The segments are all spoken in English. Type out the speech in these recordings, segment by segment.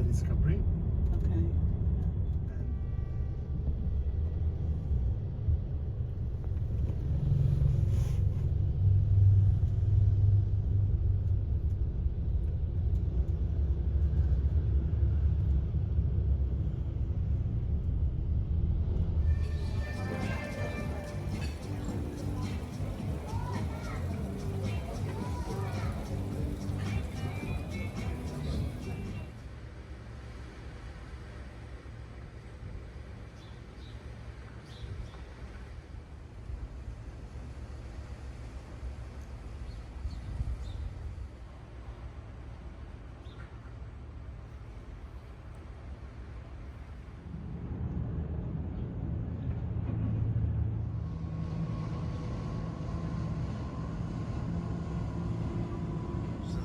it's Capri. Okay.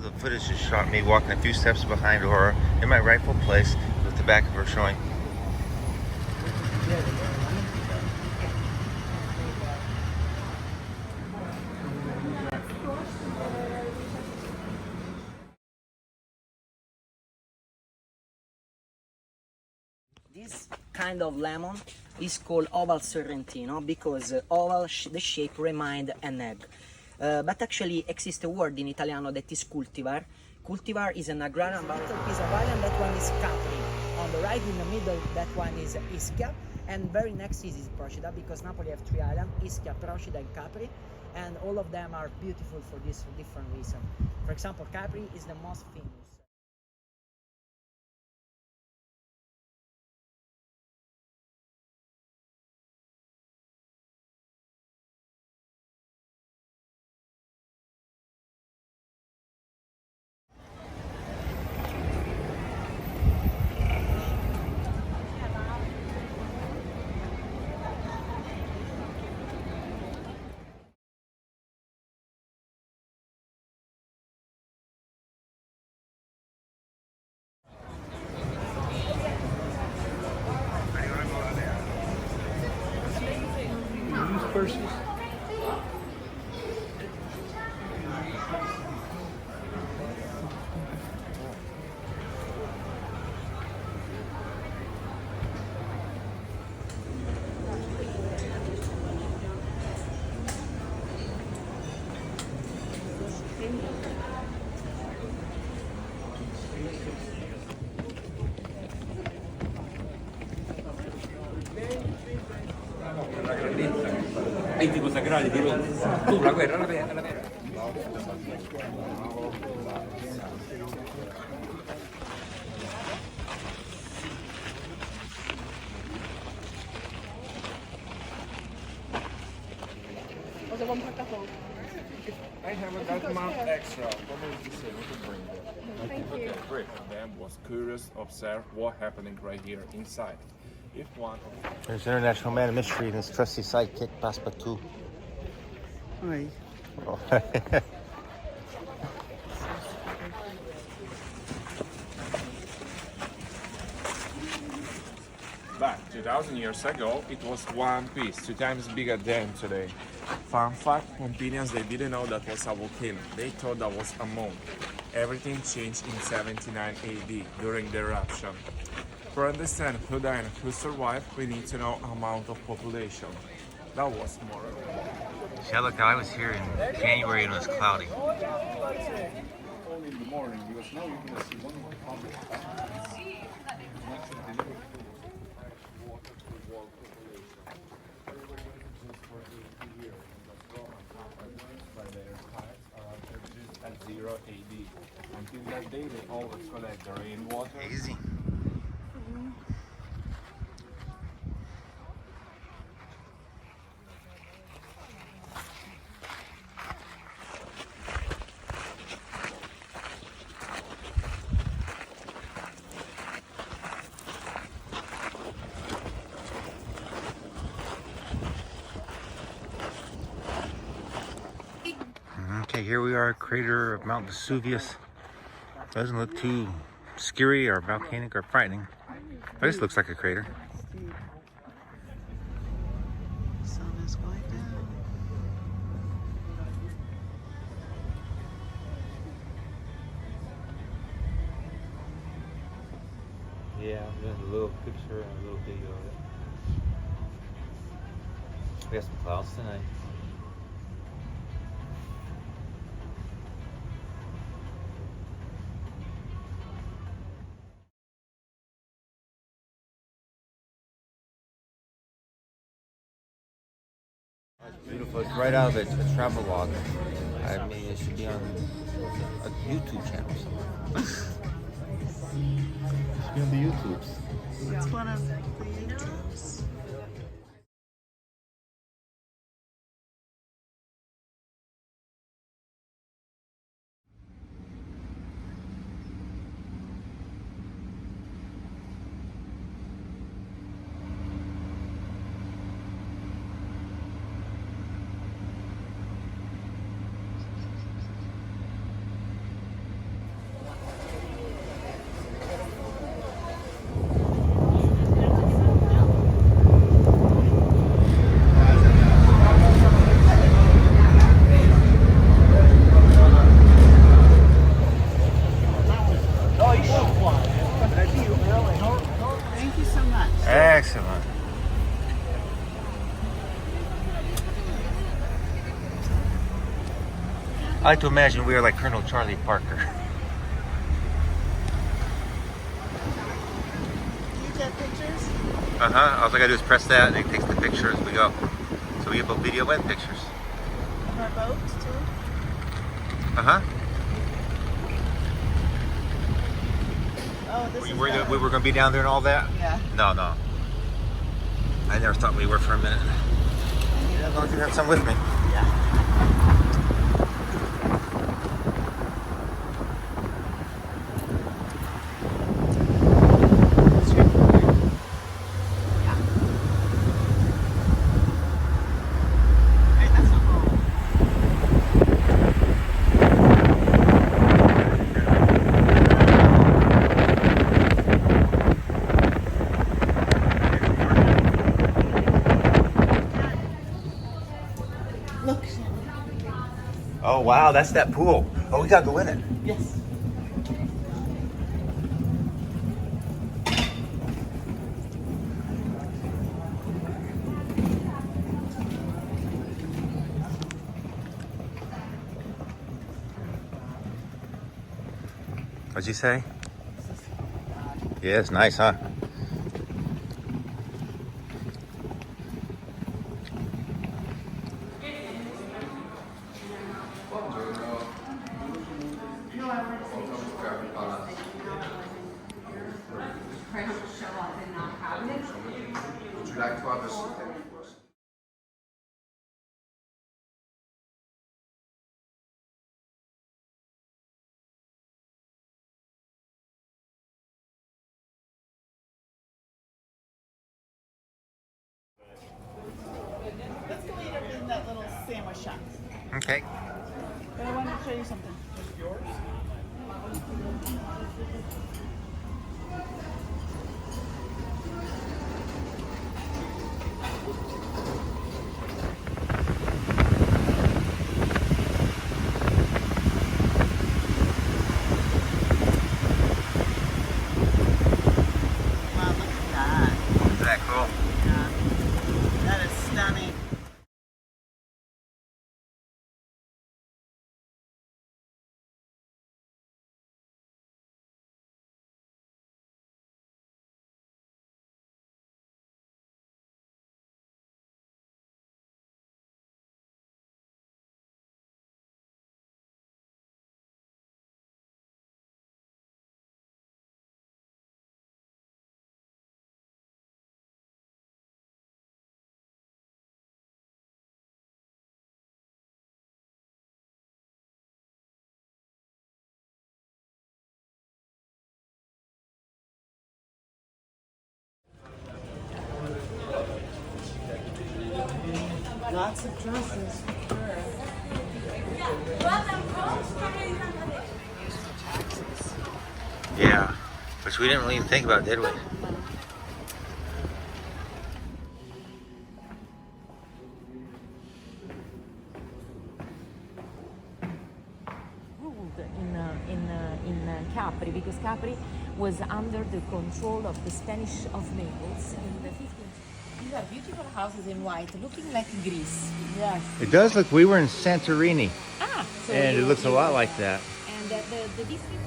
The footage just shot me walking a few steps behind Ora in my rightful place with the back of her showing. This kind of lemon is called oval sorrentino because oval, the shape remind an egg. But actually exists a word in Italiano that is cultivar. Cultivar is an agrarian piece of island, that one is Capri. On the right in the middle, that one is Ischia. And very next is Procida, because Napoli have three islands, Ischia, Procida and Capri. And all of them are beautiful for this different reason. For example, Capri is the most famous. Purses. Ai tipo sagrali di Roma. Tu la guerra la vera. Cosa compra capo? I have a that amount extra. Probably the same. We can bring that. Thank you. Okay, great. Then was curious, observe what happening right here inside. If one There's International Man of Mystery and his trusty sidekick, Passepartout. Oui. Oh. back 2,000 years ago, it was one piece, 2 times bigger than today. Fun fact, Pompeians, they didn't know that was a volcano. They thought that was a moon. Everything changed in 79 AD during the eruption. For understand who died and who survived, we need to know amount of population. That was more. See, look, I was here in January and it was cloudy. Only in the morning, because now you're gonna see one more public. At 0 AD. Until that day, they always collect the rainwater. Easy. Okay, here we are, crater of Mount Vesuvius. Doesn't look too scary or volcanic or frightening. But this looks like a crater. Sun is going down. Yeah, just a little picture and a little video of it. We got some clouds tonight. It's beautiful. It's right out of a travel log. I mean, it should be on a YouTube channel somewhere. Should be on the YouTubes. It's one of the YouTubes. Thank you so much. Excellent. I like to imagine we are like Colonel Charlie Parker. Do you get pictures? All I gotta do is press that and it takes the picture as we go. So we get both video and pictures. Of our boat, too? Oh, this is We were gonna be down there and all that? Yeah. No. I never thought we were for a minute. Yeah, as long as you have some with me. Look. Oh wow, that's that pool. Oh, we gotta go in it. Yes. What'd you say? Yeah, it's nice, huh? Would you like to have a seat first? Let's go eat up in that little sandwich shop. Okay. But I wanted to show you something. Wow, look at that. Isn't that cool? Yeah. That is stunning. Lots of dresses. Yeah. Which we didn't really even think about, did we? in Capri, because Capri was under the control of the Spanish of Naples in the 15th. These are beautiful houses in white, looking like Greece. Yes. It does look, we were in Santorini, So and it looks a lot like that. And the district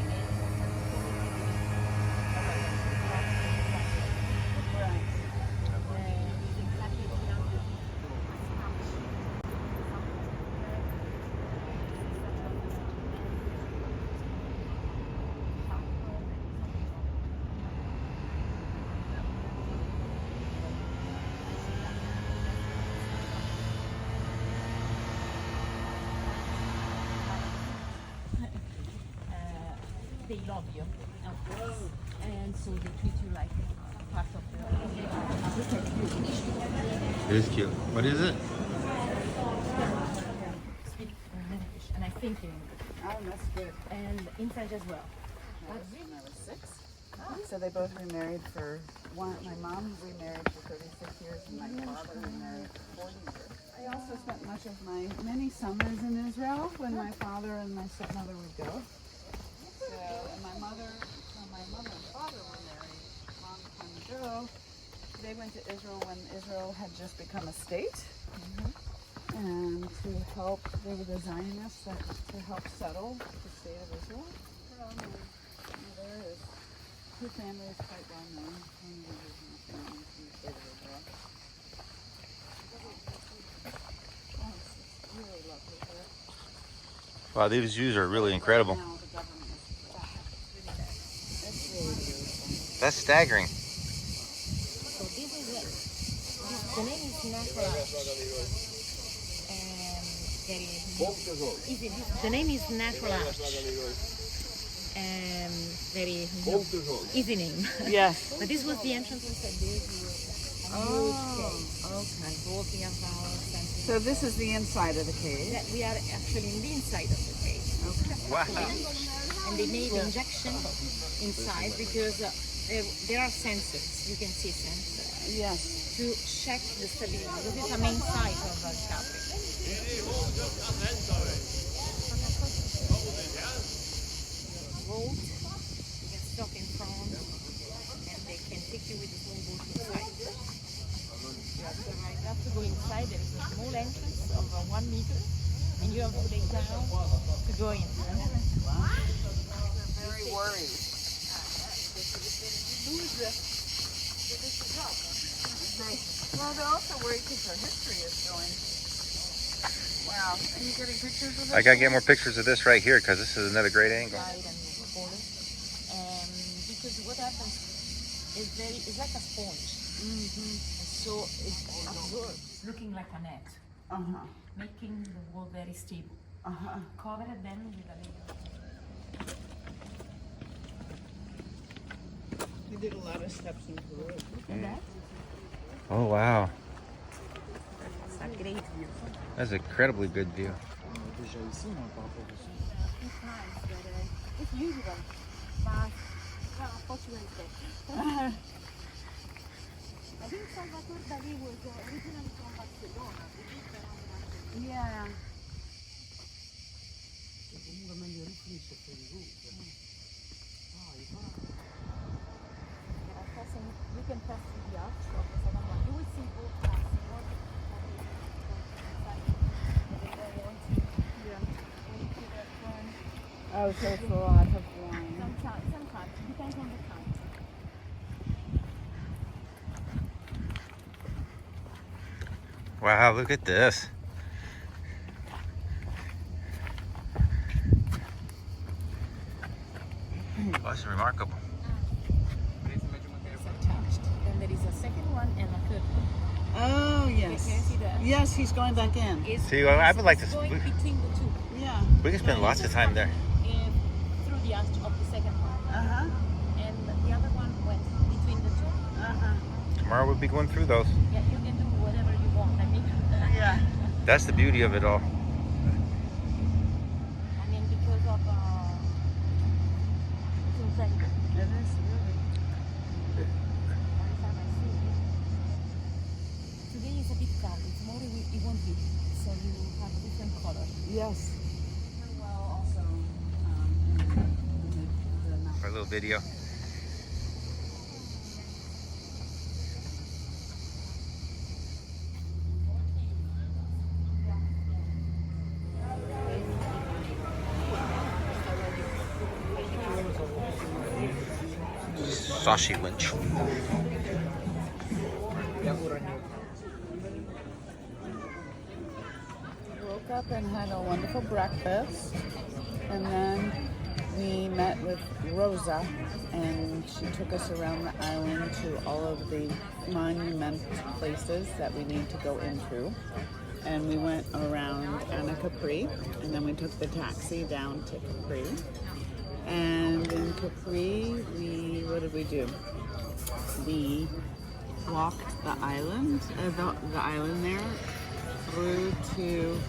they love you, of course, and so they treat you like part of It is cute. What is it? speak in English, and I think in English, Oh, that's good. and in French as well. When I was 6. So they both remarried for one. My mom remarried for 36 years, and my father remarried for 40 years. I also spent much of my many summers in Israel when my father and my stepmother would go. So, and my mother and father were married a long time ago. They went to Israel when Israel had just become a state. And to help, they were the Zionists that to help settle the state of Israel. There is two families quite well known. One of the original families in the state of Israel. Oh, it's really lovely here. Wow, these views are really incredible. Now the government is back. It's really beautiful. That's staggering. So this is the name is Natural the name is Natural Arch. Very easy name. Yes. But this was the entrance inside this. Okay. Walking about. So this is the inside of the cave. That we are actually in the inside of the cave. Okay. Wow. And they made injection inside because there are sensors. You can see sensors Yes. to check the stability. This is the main site of Capri. Road, you can stop in front, and they can take you with a small boat inside. You have to go inside. There is a small entrance of 1 meter, and you have to lay down to go in. Very worried. Who is this? Well, they're also worried because their history is going. Wow. Are you getting pictures of this? I gotta get more pictures of this right here because this is another great angle. Because what happens is it's like a sponge. And so it absorbs, looking like a net, making the wall very stable. Cover it then with a layer. We did a lot of steps in Peru. And that, Oh wow, it's a great view. that's an incredibly good view. Déjà ici, mais pas encore ici. It's nice, but it's usual. But unfortunately, I think Salvatore Dali was originally from Barcelona. Yeah. You can pass through the arch of the second one. You will see both passing. Oh, so it's a lot of wine. Sometimes, depends on the time. Wow, look at this. Oh, that's remarkable. It's attached. Then there is a second one and a third one. Oh, yes. Can you see that? Yes, he's going back in. See, well, I would like to. Going between the two. Yeah. We can spend lots of time there. Through the arch of the second one. And the other one went between the two. Tomorrow we'll be going through those. Yeah, you can do whatever you want. I mean, Yeah. That's the beauty of it all. I mean, because of it's incredible. It is really. Every time I see it. Today is a bit dark. Tomorrow it won't be. So you have different colors. Yes. Well, also, little video. Sausage lunch. Woke up and had a wonderful breakfast, and then we met with Rosa, and she took us around the island to all of the monument places that we need to go into. And we went around Anna Capri, and then we took the taxi down to Capri. And in Capri, what did we do? We walked the island, the island there, through to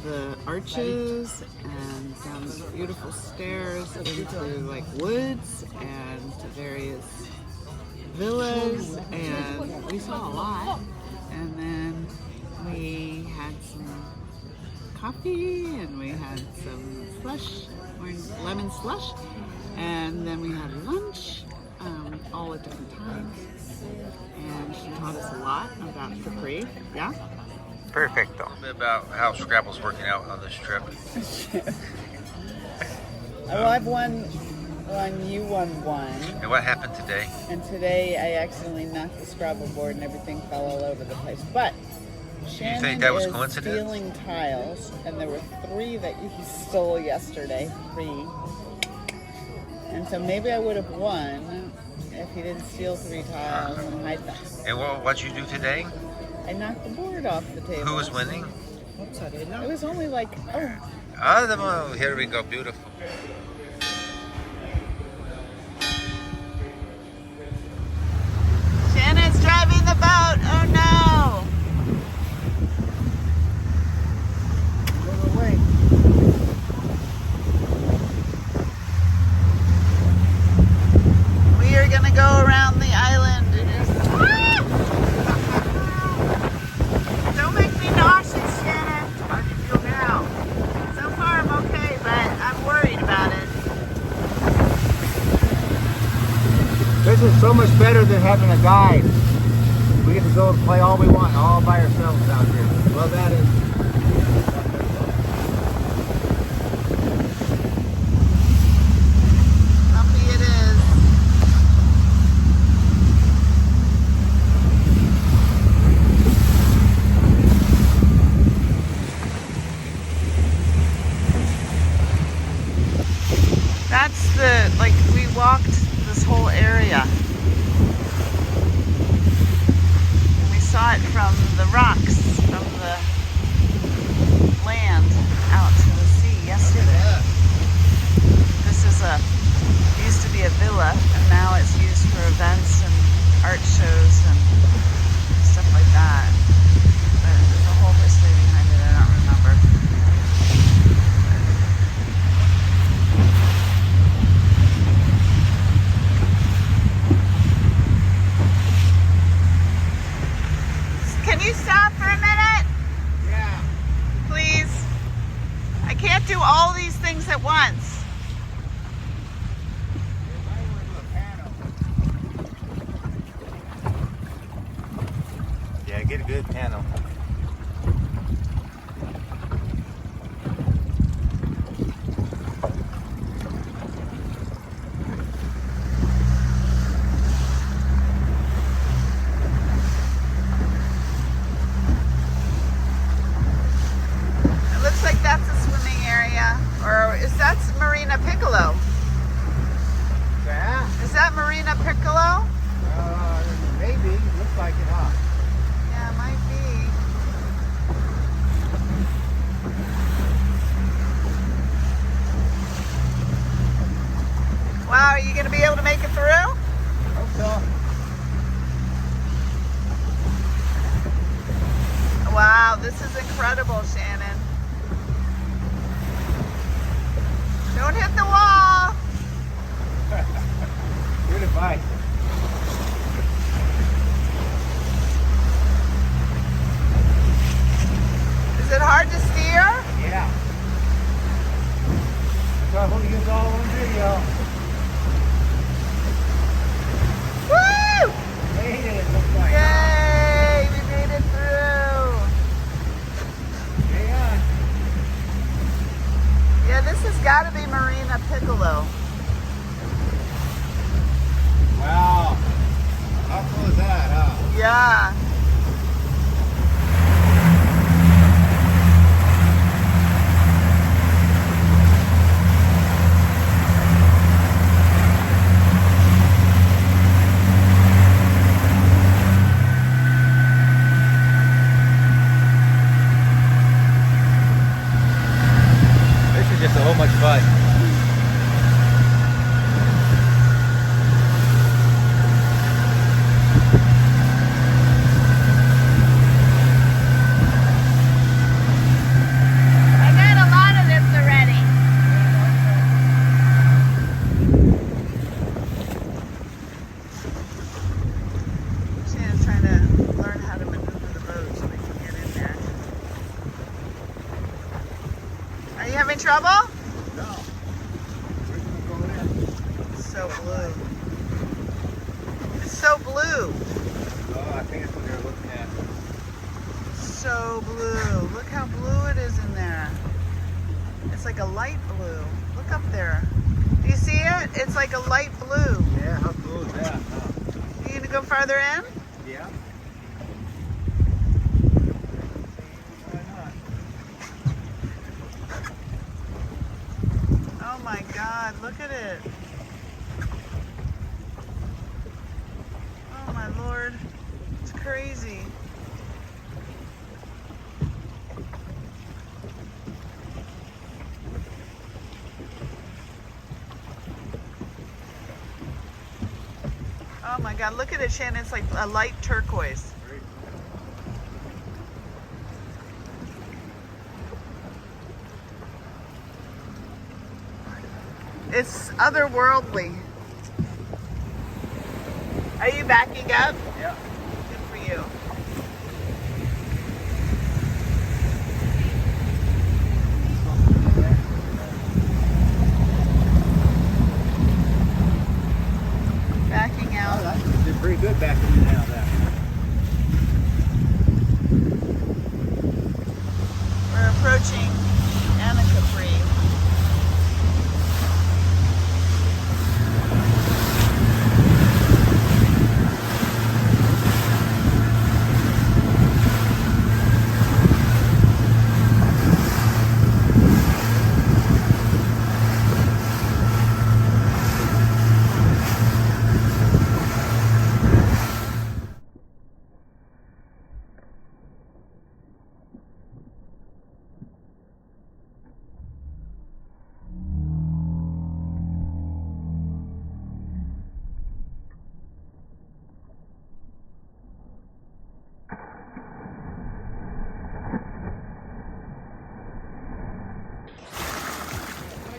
the arches and down the beautiful stairs into like woods and to various villas, and we saw a lot. And then we had some coffee and we had some slush, or lemon slush, and then we had lunch, all at different times. And she taught us a lot about Capri. Yeah? Perfecto. A bit about how Scrabble's working out on this trip. Well, I've won one, you won one. And what happened today? And today I accidentally knocked the Scrabble board and everything fell all over the place. But Shannon think that was is coincidence? stealing tiles, and there were 3 that he stole yesterday. 3. And so maybe I would have won if he didn't steal 3 tiles and hide them. And what'd you do today? I knocked the board off the table. Who was winning? It was only like, Oh, here we go. Beautiful. Shannon's driving the boat. Oh no! We are gonna go around the island. Don't make me nauseous, Shannon. How do you feel now? So far I'm okay, but I'm worried about it. This is so much better than having a guide. We get to go and play all we want, all by ourselves out here. Well, that is. Bumpy it is. That's the, like, we walked this whole area. And we saw it from the rocks, from the land out to the sea yesterday. This is used to be a villa, and now it's used for events and art shows and stuff like that. But there's a whole history behind it I don't remember. Can you stop for a minute? Yeah. Please? I can't do all these things at once. Yeah, get a good panel. It looks like that's a swimming area. Or is that Marina Piccolo? Yeah. Is that Marina Piccolo? Maybe. Looks like it, huh? Yeah, it might be. Wow, are you going to be able to make it through? Hope so. Wow, this is incredible, Shannon. Don't hit the wall. Good advice. Is it hard to steer? Yeah. That's why I want to use all on video. Yeah, this has got to be Marina Piccolo. Wow. How cool is that, huh? Yeah. This is just so much fun. I got a lot of this already. Shannon's trying to learn how to maneuver the boat so we can get in there. Are you having trouble? No. We're gonna go in. It's so blue. It's so blue. Oh, I think that's what they're looking at. So blue. Look how blue it is in there. It's like a light blue. Look up there. Do you see it? It's like a light blue. Yeah, how cool is that? Huh? You gonna go farther in? Yeah. Oh my God, look at it. Oh my Lord. It's crazy. Oh my God, look at it, Shannon. It's like a light turquoise. It's otherworldly. Are you backing up? Yeah. Good for you. Backing Oh, out. that did pretty good back in now. That. We're approaching Anacapri.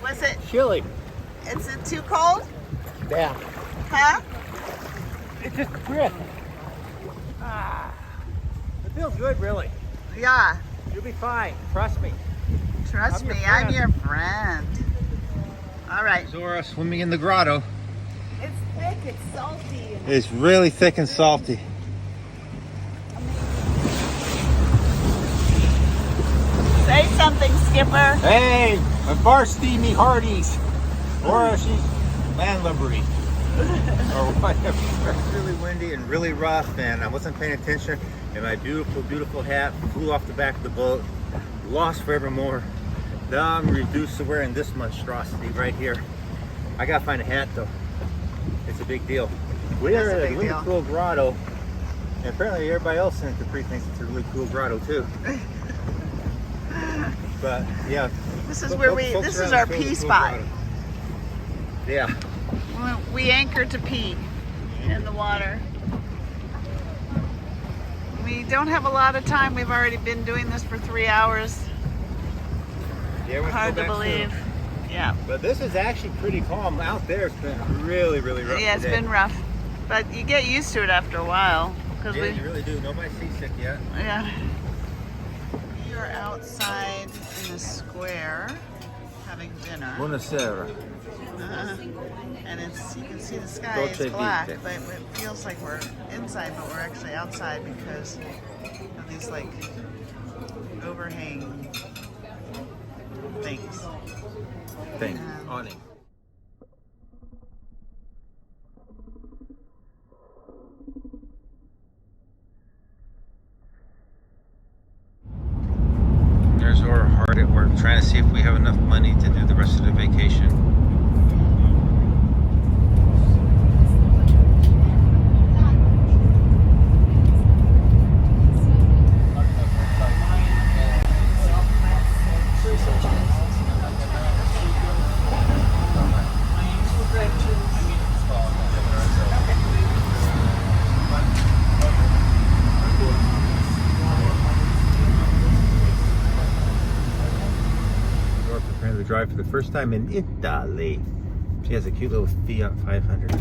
Was it? Chilly. Is it too cold? Yeah. Huh? It's just grip. It feels good, really. Yeah. You'll be fine. Trust me. Trust I'm your me, I'm friend. your friend. All right. Zora swimming in the grotto. It's thick, it's salty. And It's really thick and salty. say something, Skipper. Hey, my varsity me Hardee's. Or she's landlubbery. Or whatever. It's really windy and really rough, and I wasn't paying attention, and my beautiful, beautiful hat flew off the back of the boat, lost forevermore. Now I'm reduced to wearing this monstrosity right here. I gotta find a hat though. It's a big deal. We are That's a at a big really deal. cool grotto, and apparently everybody else in Capri thinks it's a really cool grotto too. But yeah, This is where folks this is around our show the pee cool spot. grotto. Yeah. We anchor to pee in the water. We don't have a lot of time. We've already been doing this for 3 hours. Yeah, we'll Hard go to back soon. believe. Yeah. But this is actually pretty calm. Out there, it's been really, really rough. Yeah, it's today. been rough. But you get used to it after a while. Because Yeah, you really do. Nobody's seasick yet. yeah. We are outside in the square having dinner. Buonasera. And it's, you can see the sky Dolce is black, vita. but it feels like we're inside, but we're actually outside because of these like overhang Thing. Awning. There's Ora hard at work trying to see if we have enough money to do the rest of the vacation. We're preparing to drive for the first time in Italy. She has a cute little Fiat 500.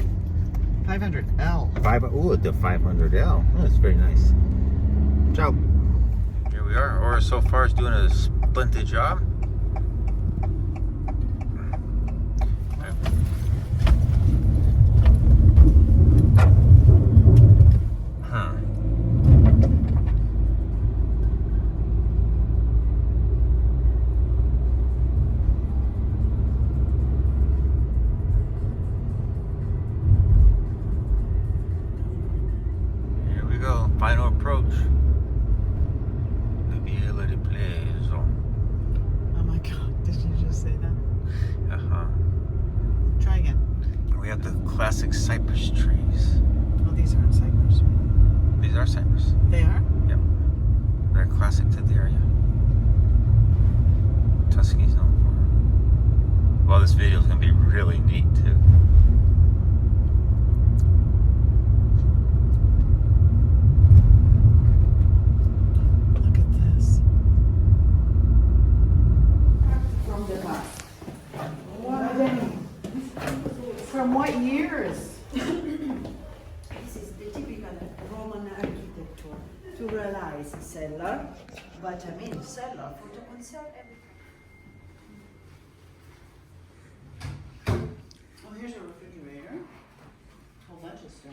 500L. The 500L. Oh, that's very nice. Ciao. Here we are. Ora so far is doing a splendid job. Final approach. Oh my God, did you just say that? Uh-huh. Try again. We have the classic cypress trees. Oh, these aren't cypress. These are cypress. They are? Yep. They're classic to the area. Tuscany's known for. Well, this video is going to be really neat too. Look at this. From what years? This is the typical Roman architecture to realize cellar, but I mean cellar for to conserve everything. Oh, here's a refrigerator. Whole bunch of stuff.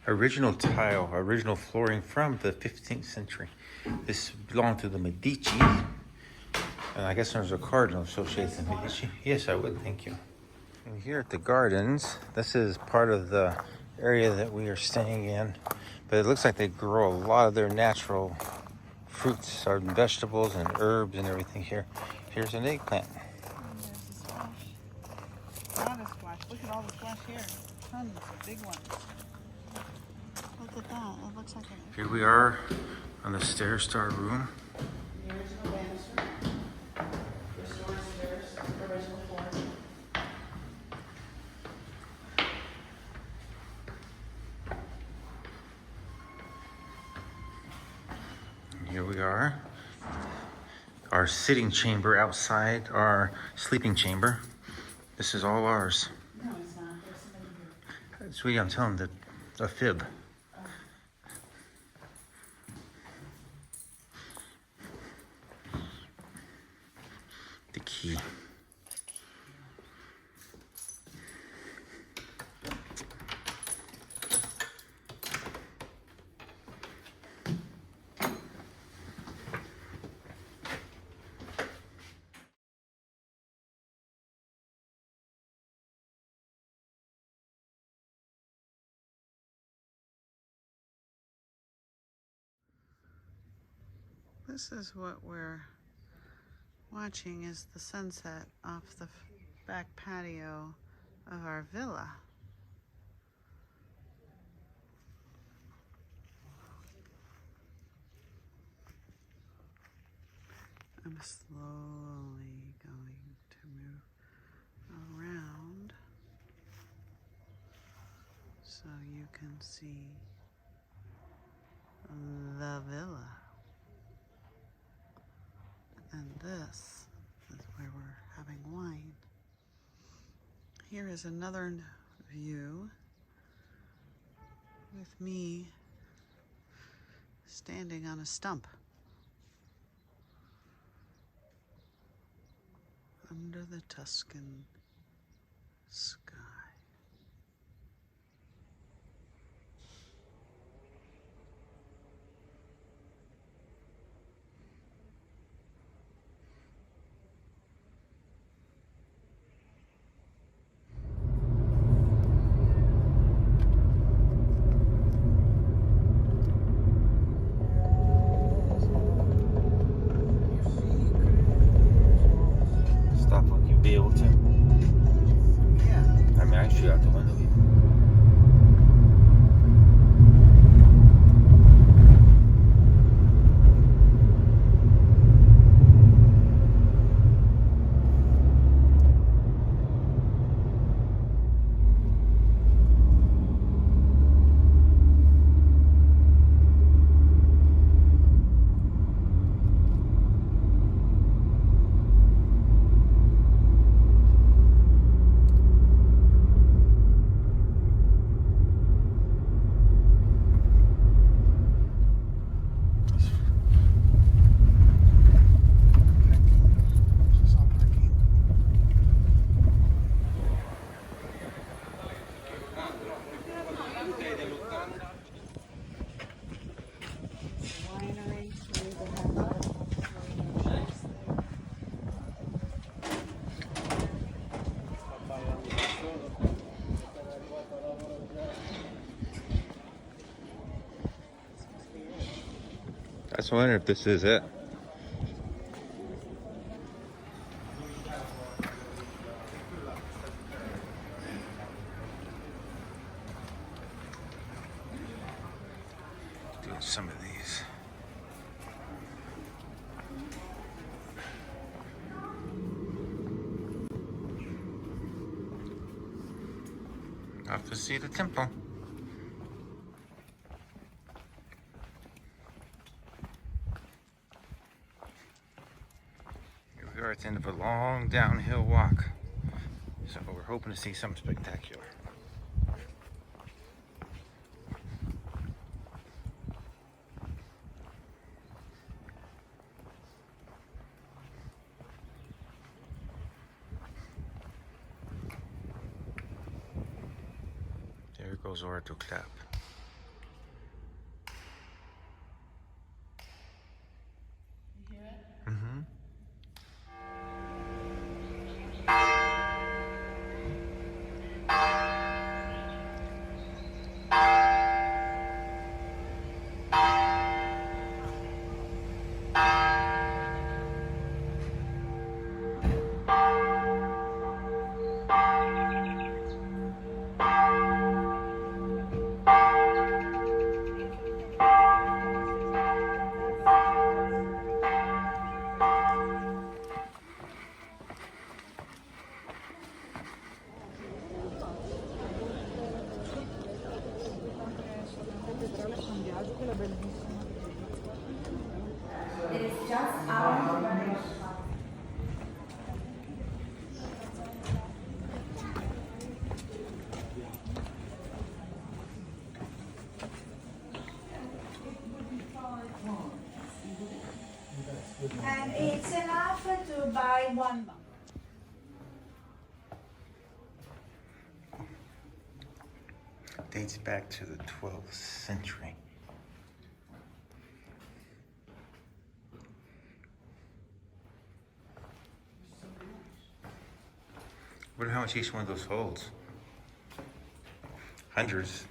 Original tile, original flooring from the 15th century. This belonged to the Medici. And I guess there's a cardinal associated with the Medici. Yes, I would, thank you. And here at the gardens, this is part of the area that we are staying in. But it looks like they grow a lot of their natural fruits and vegetables and herbs and everything here. Here's an eggplant. And there's a squash. Not a squash. Look at all the squash here. Tons of big ones. Look at that. It looks like an Here we are on the stair star room. the original banister. Restored stairs. Original floor. Here we are. Our sitting chamber outside, our sleeping chamber. This is all ours. No, it's not. There's somebody here. Sweetie, I'm telling a fib. The key. This is what we're watching is the sunset off the back patio of our villa. I'm slowly going to move around so you can see the villa. And this is where we're having wine. Here is another view with me standing on a stump under the Tuscan sky. I just wonder if this is it. Doing some of these. Off to see the temple. Here we are at the end of a long downhill walk. So we're hoping to see something spectacular. There goes Ora to clap. You hear it? Mm-hmm. And it's enough to buy 1 month. Dates back to the 12th century. I wonder how much each one of those holds. Hundreds.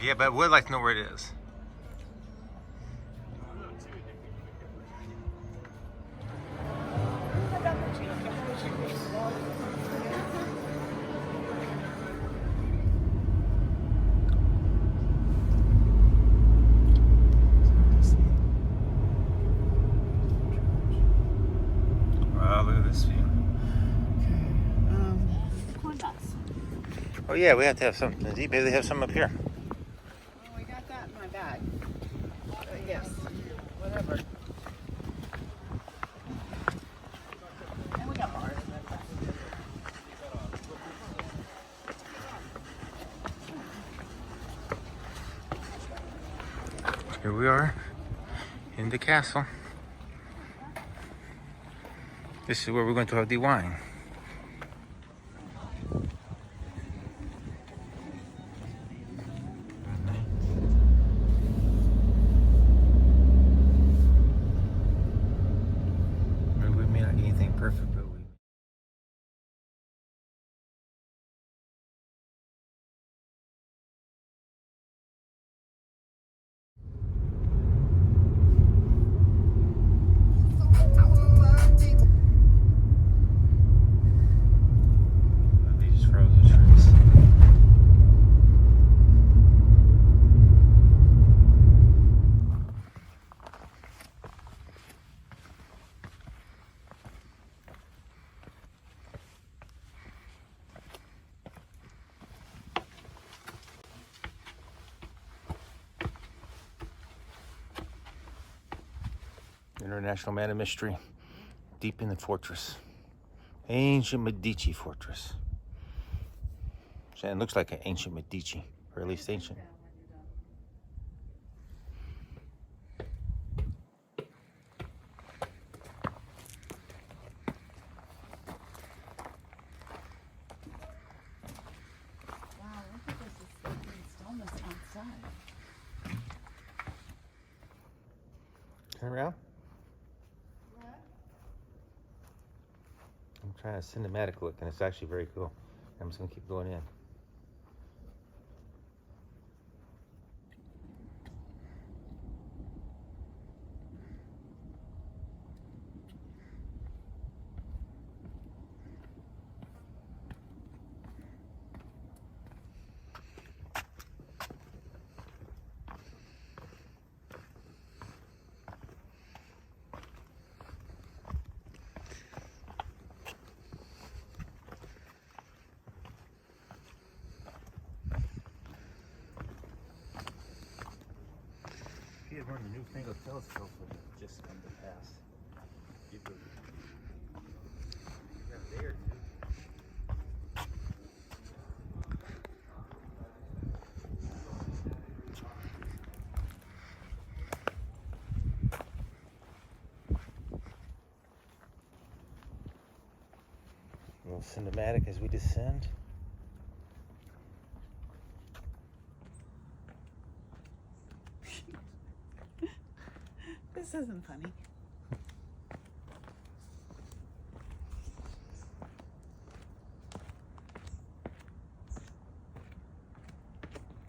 Yeah, but we'd like to know where it is. Wow, look at this view. Corn nuts. Oh yeah, we have to have something to eat. Maybe they have some up here. Oh, I got that in my bag. Yes, whatever. And we got bars. Here we are in the castle. This is where we're going to have the wine. We may not get anything perfect, but we... They just froze the trees. International Man of Mystery, deep in the fortress. Ancient Medici fortress. Shannon looks like an ancient Medici, or at least ancient. Turn around. I'm trying a cinematic look, and it's actually very cool. I'm just gonna keep going in. If you had one of the newfangled telescopes would have just come to pass. You could have a day or two. A little cinematic as we descend. This isn't funny.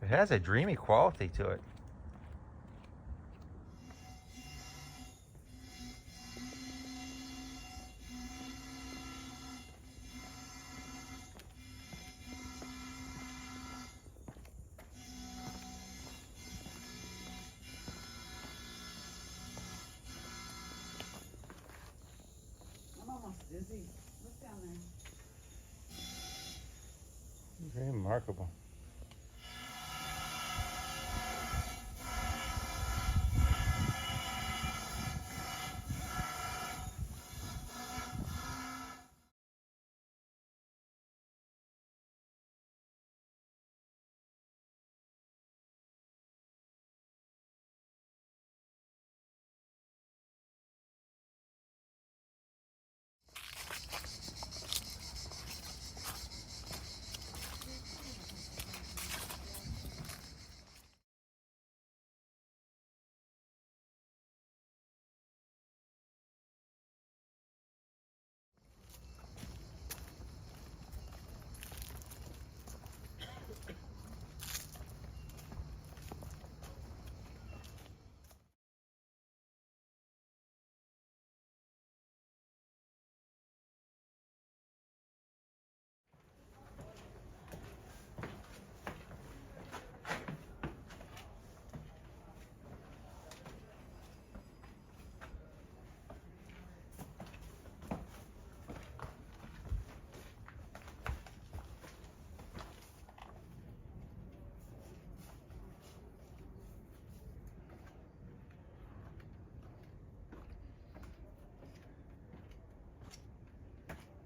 It has a dreamy quality to it. I'm almost dizzy. Look down there. Very remarkable.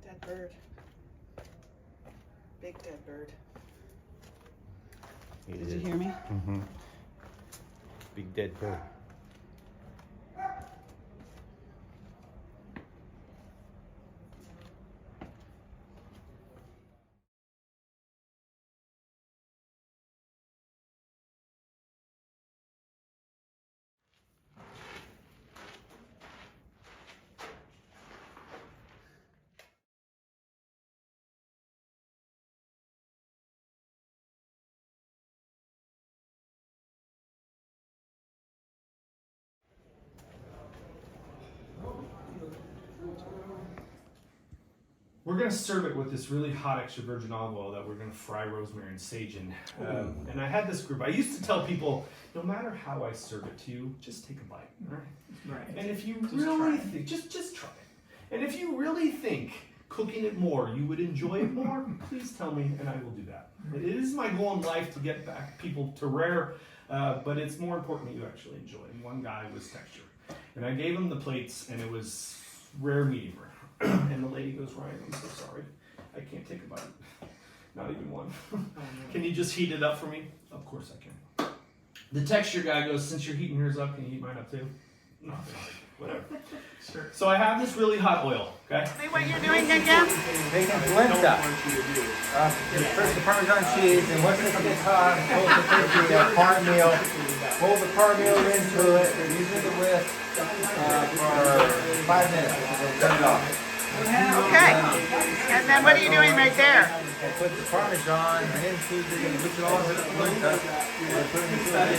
Dead bird. Big dead bird. Did you hear me? Mm-hmm. Big dead bird. We're going to serve it with this really hot extra virgin olive oil that we're going to fry rosemary and sage in. And I had this group. I used to tell people, no matter how I serve it to you, just take a bite. Right? And if you really think, just try it. And if you really think cooking it more, you would enjoy it more, please tell me and I will do that. It is my goal in life to get back people to rare, but it's more important that you actually enjoy it. And one guy was texture. And I gave him the plates and it was rare medium rare. And the lady goes, Ryan, I'm so sorry. I can't take a bite. Not even one. Can you just heat it up for me? Of course I can. The texture guy goes, since you're heating yours up, can you heat mine up too? No, whatever. Sure. So I have this really hot oil, okay? Hey, what you're doing again? Bacon polenta. First the Parmesan cheese, and once it gets hot, hold the turkey, parmesan, hold the parmesan into it, using the whisk. it for 5 minutes. We'll cut it off. Okay. And then what are you doing right there? We'll put the Parmesan into the, which is all over the polenta. We'll put it inside.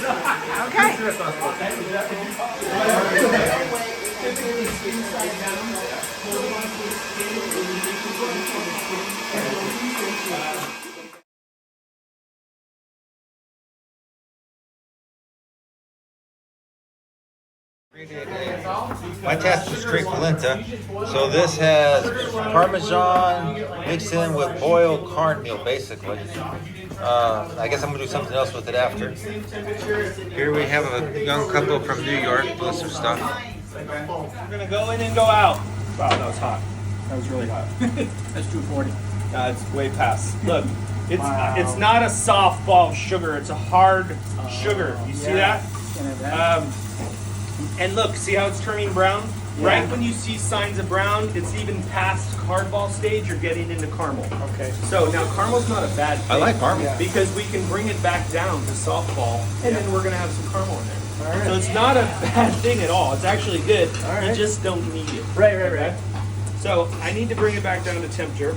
My test is straight polenta, so this has Parmesan mixed in with boiled cornmeal, basically. I guess I'm gonna do something else with it after. Here we have a young couple from New York doing some stuff. We're gonna go in and go out. Wow, that was hot. That was really hot. That's 240. It's way past. Look, it's not a soft ball of sugar. It's a hard sugar. You see that? And look, see how it's turning brown? Yeah. Right when you see signs of brown, it's even past hardball stage, you're getting into caramel. Okay. So now caramel's not a bad thing. I like caramel. Because we can bring it back down to softball, and then we're gonna have some caramel in there. All right. So it's not a bad thing at all. It's actually good. All right. You just don't need it. Right. So I need to bring it back down to temperature.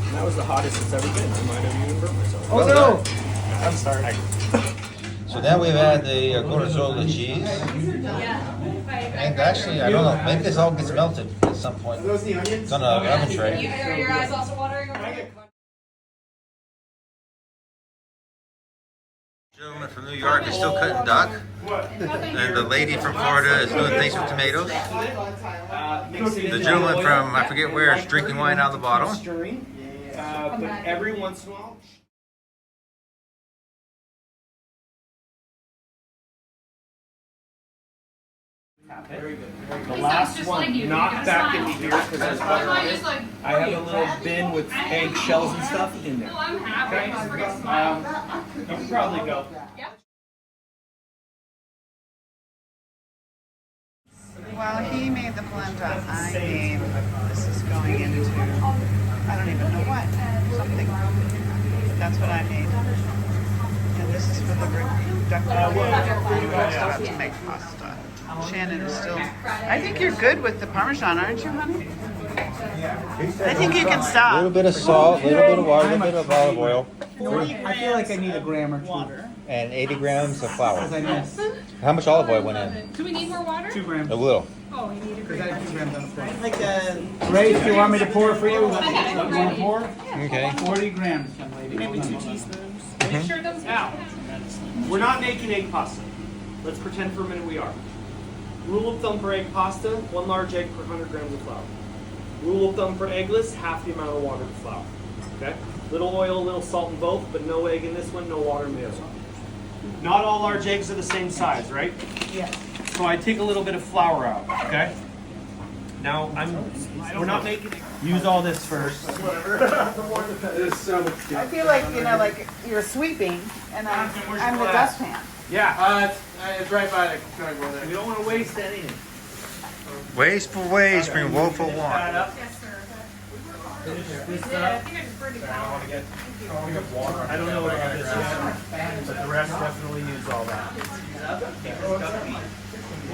And that was the hottest it's ever been. I might have even burnt myself. Oh no! I'm sorry. So now we've had the gorgonzola cheese. And actually, I don't know, maybe this all gets melted at some point. It's on an oven tray. Are your eyes also watering? Gentleman from New York is still cutting duck. And the lady from Florida is doing things with tomatoes. The gentleman from, I forget where, is drinking wine out of the bottle. But every once in a while, the last one, not back in here because there's butter on it. I have a little bin with egg shells and stuff in there. Okay? You can probably go. Well, he made the polenta. I made, this is going into, I don't even know what, something. But that's what I made. And this is for the reductive stuff to make pasta. Shannon is still, I think you're good with the Parmesan, aren't you, honey? I think you can A stop. little bit of salt, a little bit of water, a little bit of olive oil. I feel like I need a gram or two. And 80 grams of flour. I missed. How much olive oil went in? Do we need more water? 2 grams. A little. Oh, you need a Because I have 2 grams on the floor. like Ray, if you want me to pour for you, you want to pour? Okay. 40 grams, young lady. maybe 2 teaspoons. Are you sure it doesn't? Now, we're not making egg pasta. Let's pretend for a minute we are. Rule of thumb for egg pasta, 1 large egg per 100 grams of flour. Rule of thumb for eggless, half the amount of water to flour. Okay? Little oil, little salt in both, but no egg in this one, no water in the other one. Not all large eggs are the same size, right? Yes. So I take a little bit of flour out, okay? Now, we're not making it. Use all this first. I feel like, you know, like you're sweeping and I'm the dustpan. Yeah. It's right by the cutting board there. We don't want to waste anything. Wasteful waste bring woeful want. Yes, sir. Yeah, I think I just burned it down. I don't know about this yet, but the rest definitely use all that. I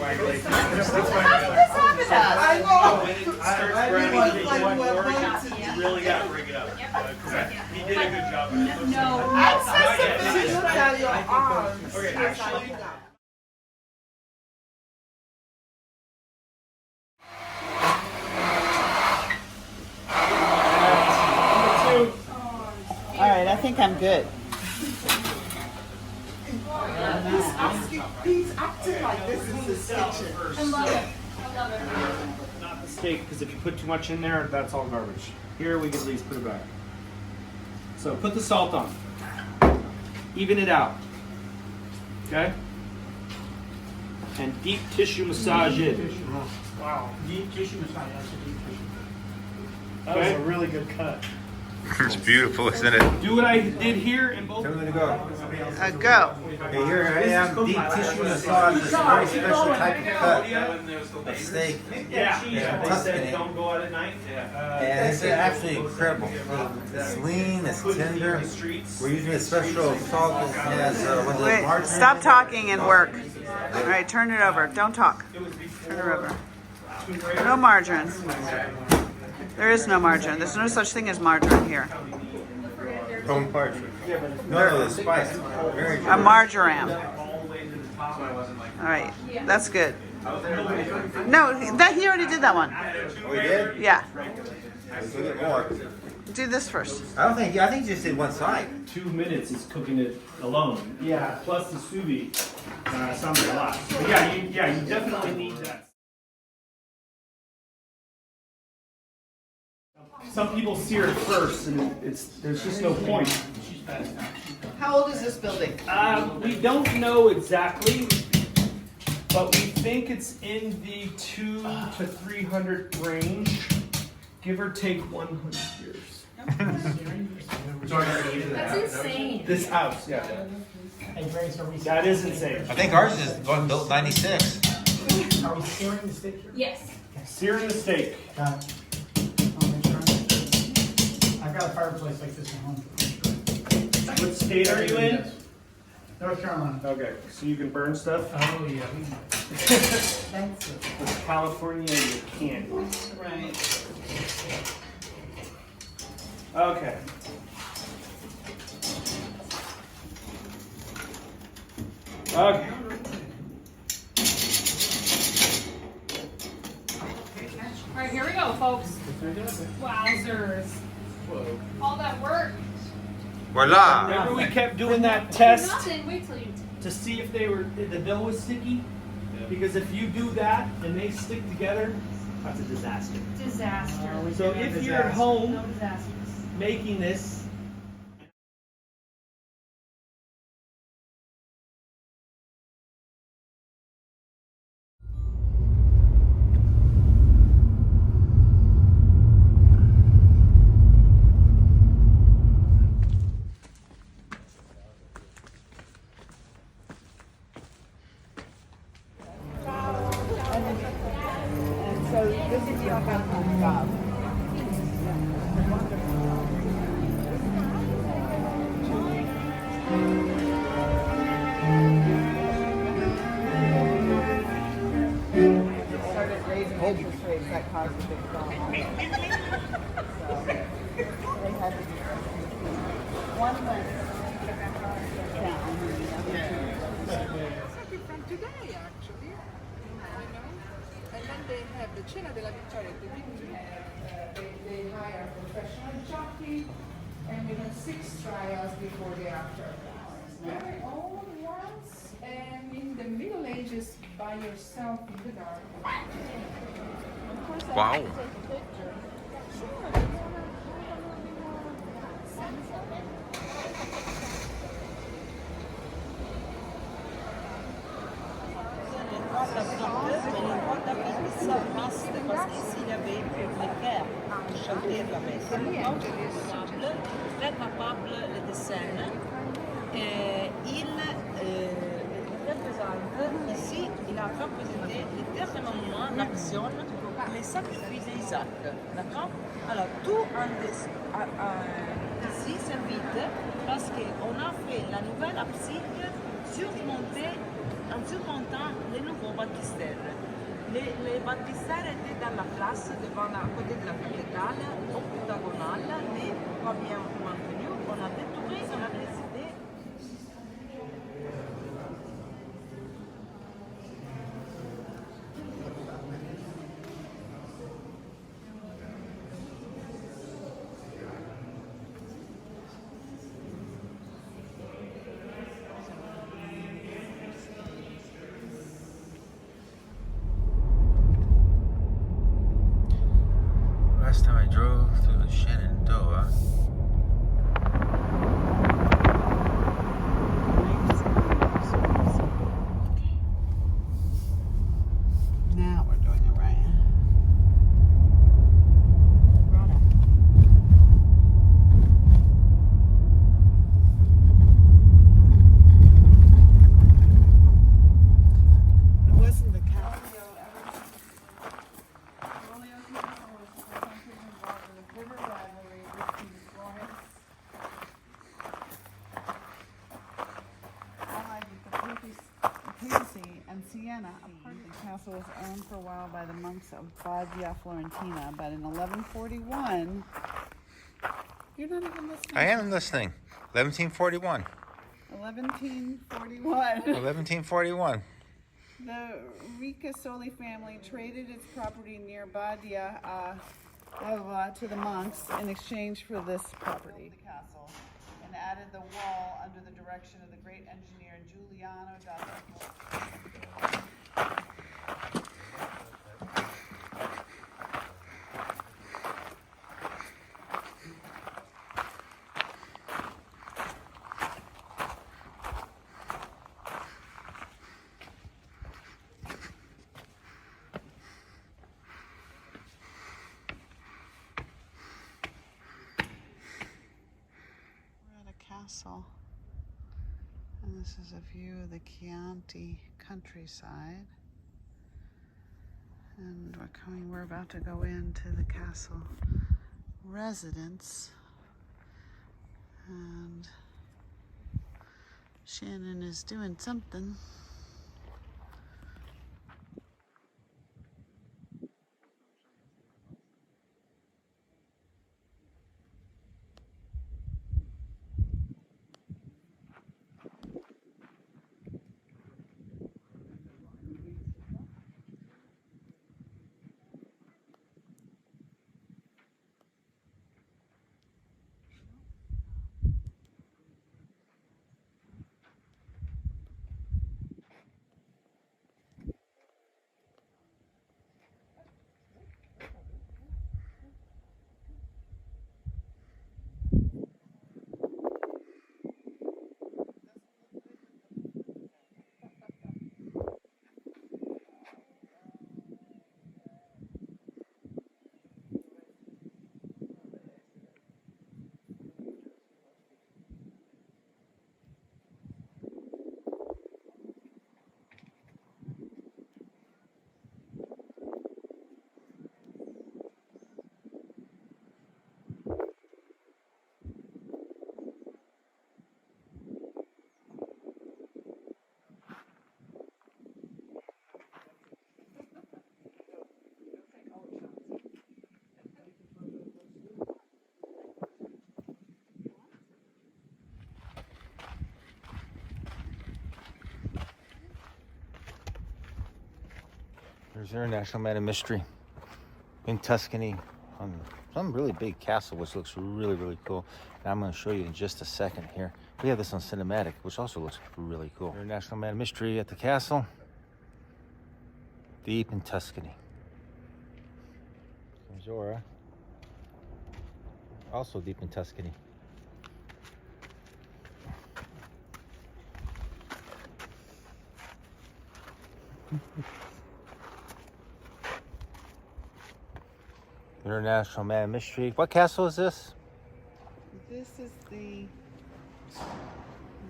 know. When it starts browning, you really got to bring it up. He did a good job. No. I'm so look at your arms. Okay, actually. All right, I think I'm good. He's acting like this is his kitchen. I love it. I love it. Not the steak, because if you put too much in there, that's all garbage. Here, we can at least put it back. So put the salt on. Even it out. Okay? And deep tissue massage it. Wow. Deep tissue massage. That's a deep tissue. That was a really good cut. It's beautiful, isn't it? Do what I did here in both. Tell me to go. Go. Okay, here I am, deep tissue massage, this very special type of cut of steak. Yeah, they Tuscany. said don't go out at night. And it's absolutely incredible. It's lean, it's tender. We're using a special salt that has one of the Wait, margarine. stop talking and work. All right, turn it over. Don't talk. Turn it over. No margarine. There is no margarine. There's no such thing as margarine here. Home partridge. No, the spice. Very good. A marjoram. All right, that's good. No, he already did that one. Oh, we did? Yeah. Let's go get more. Do this first. I think you just did one side. 2 minutes is cooking it alone. Yeah, plus the sous vide. Sounds like a lot. But yeah, you definitely need that. Some people sear it first, and there's just no point. How old is this building? We don't know exactly, but we think it's in the 200 to 300 range, give or take 100 years. That's insane. This house, yeah. That is insane. I think ours is built 96. Are we searing the steak here? Yes. Searing the steak. Got it. I'll make sure. I've got a fireplace like this at home. What state are you in? North Carolina. Okay, so you can burn stuff? Oh, yeah. With California, you can't. Right. Okay. Okay. All right, here we go, folks. Wowzers. All that work. Voila! Remember we kept doing that test Nothing. Wait till you. to see if the dough was sticky? Because if you do that and they stick together, that's a disaster. Disaster. So if you're at home No disasters. making this, And so this is your husband's job. Started raising interest rates, that caused a big problem. So they had to do one went down and the other two. From today, actually, and then they have the Cena della Vittoria at the beginning. They hire a professional jockey, and we have 6 trials before the after. Very old ones, and in the Middle Ages, by yourself in the dark. Wow. très capable le dessin. Il représente ici, il a représenté le dernier moment, l'action, le sacrifice d'Isaac. D'accord? Alors, tout ici s'invite parce qu'on a fait la nouvelle abside en surmontant les nouveaux baptistères. Les baptistères étaient dans la place devant à côté de la cathédrale, octagonale, mais pas bien maintenu. On a détourné, on a décidé. Last time I drove through the Shannon and Ora. Now we're doing it right. It wasn't the cow. Siena, a part of the castle was owned for a while by the monks of Badia Florentina, but in 1141, you're not even listening. I am listening. 1141. 1141. 1141. The Ricasoli family traded its property near Badia to the monks in exchange for this property. The castle and added the wall under the direction of the great engineer Giuliano da Tempo. Castle, and this is a view of the Chianti countryside, and we're about to go into the castle residence, and Shannon is doing something. There's International Man of Mystery in Tuscany on some really big castle, which looks really, really cool. And I'm going to show you in just a second here. We have this on cinematic, which also looks really cool. International Man of Mystery at the castle, deep in Tuscany. There's Ora, also deep in Tuscany. International Man of Mystery. What castle is this? This is the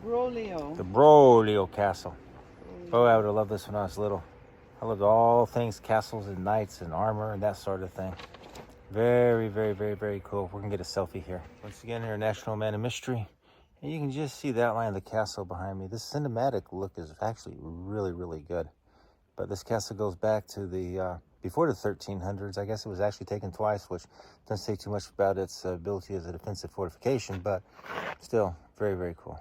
Broglio. The Broglio Castle. Oh, I would have loved this when I was little. I loved all things castles and knights and armor and that sort of thing. Very, very, very, very cool. We're going to get a selfie here. Once again, International Man of Mystery. And you can just see the outline of the castle behind me. This cinematic look is actually really, really good. But this castle goes back to the before the 1300s. I guess it was actually taken twice, which doesn't say too much about its ability as a defensive fortification, but still very, very cool.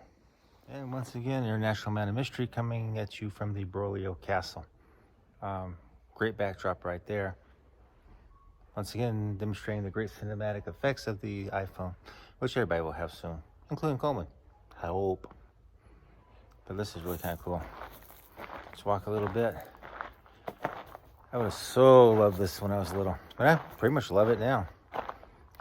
And once again, International Man of Mystery coming at you from the Broglio Castle. Great backdrop right there. Once again, demonstrating the great cinematic effects of the iPhone, which everybody will have soon, including Coleman. I hope. But this is really kind of cool. Let's walk a little bit. I would have so loved this when I was little, but I pretty much love it now.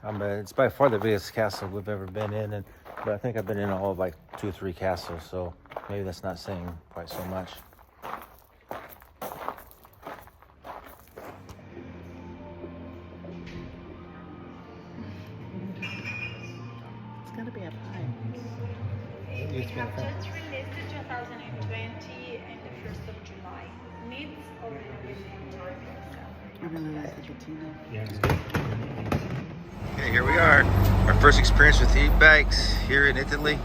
It's by far the biggest castle we've ever been in, but I think I've been in all of like 2 or 3 castles, so maybe that's not saying quite so much. It's gonna be up high. We have just released the 2020 and the 1st of July. Needs or I really like the patina. Okay, here we are. Our first experience with e-bikes here in Italy.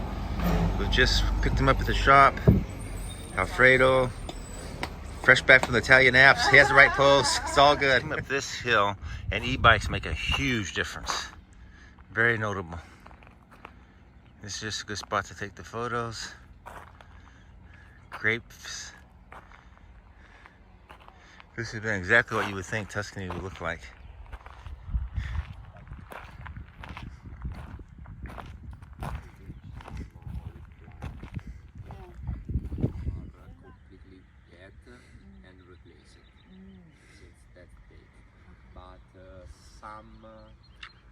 We've just picked them up at the shop. Alfredo, Fresh back from the Italian Alps. He has the right pose. It's all good. Up this hill, and e-bikes make a huge difference. Very notable. This is just a good spot to take the photos. Grapes. This has been exactly what you would think Tuscany would look like. Some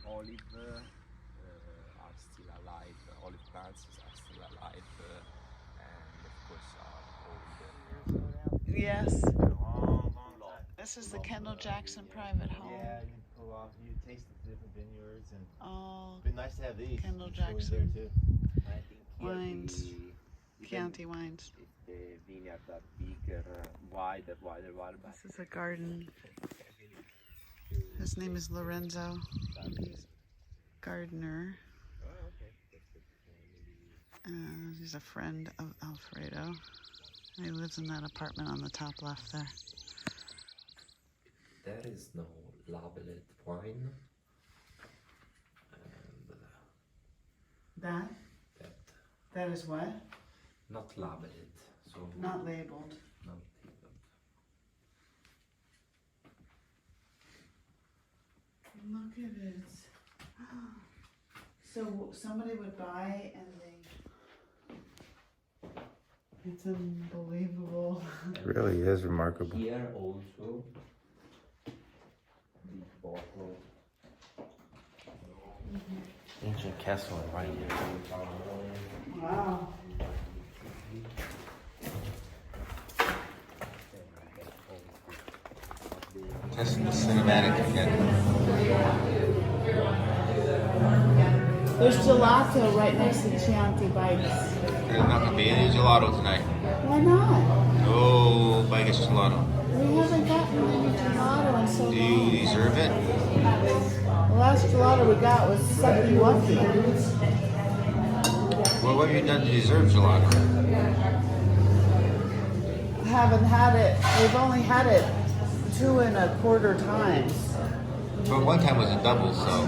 olive are still alive, olive plants are still alive, and of course are old. Yes. This is the Kendall Jackson private home. Yeah, you can pull off. You taste the different vineyards, and Oh, it's been nice to have these. Kendall Show you Jackson. there too. I think Wines. Chianti wines. If the vineyards are bigger, wider. This is a garden. His name is Lorenzo. He's a gardener. He's a friend of Alfredo. He lives in that apartment on the top left there. There is no labeled wine. And That is what? not labeled. So Not labeled. not labeled. Look at it. So somebody would buy and it's unbelievable. It really is remarkable. Here also the bottle. Ancient castle right here. Wow. Testing the cinematic again. There's gelato right next to Chianti Bikes. There's not going to be any gelato tonight. Why not? No Vegas gelato. We haven't gotten any gelato in so long. Do you deserve it? The last gelato we got was Sucky Wucky. Well, what have you done to deserve gelato? Haven't had it. We've only had it 2 1/4 times. But one time was a double, so.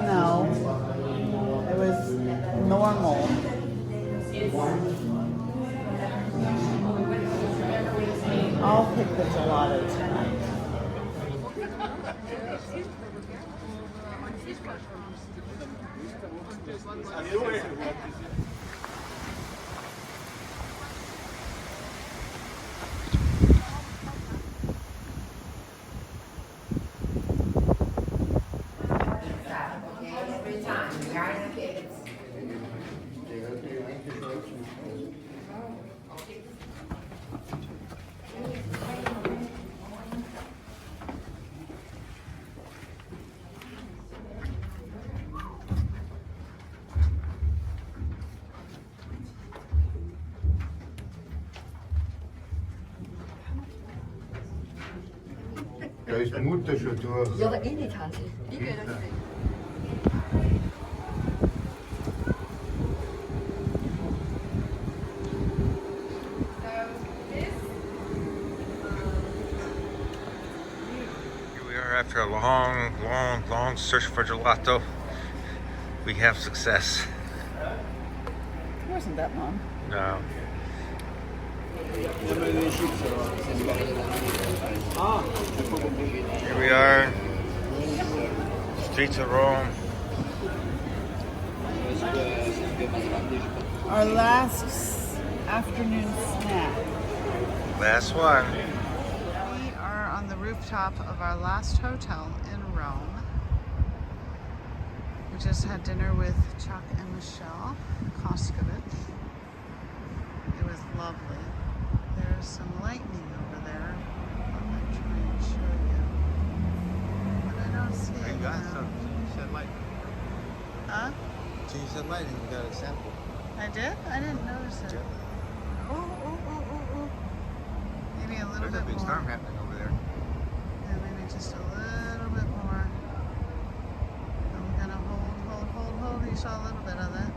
No, it was normal. I'll pick the gelato tonight. Da ist die Mutter schon durch. Ja, aber nicht, Hansi. Ich gehe da nicht. Here we are after a long search for gelato. We have success. It wasn't that long. No. Here we are, streets of Rome. Our last afternoon snack. Last one. We are on the rooftop of our last hotel in Rome. We just had dinner with Chuck and Michelle Koskovich. It was lovely. There's some lightning over there. I'm going to try and show you. But I don't see it now. You said lightning. Huh? So you said lightning, you got a sample. I did? I didn't notice it. Oh. Maybe a little There's bit a big more. storm happening over there. Yeah, maybe just a little bit more. And we're gonna hold. You saw a little bit of it.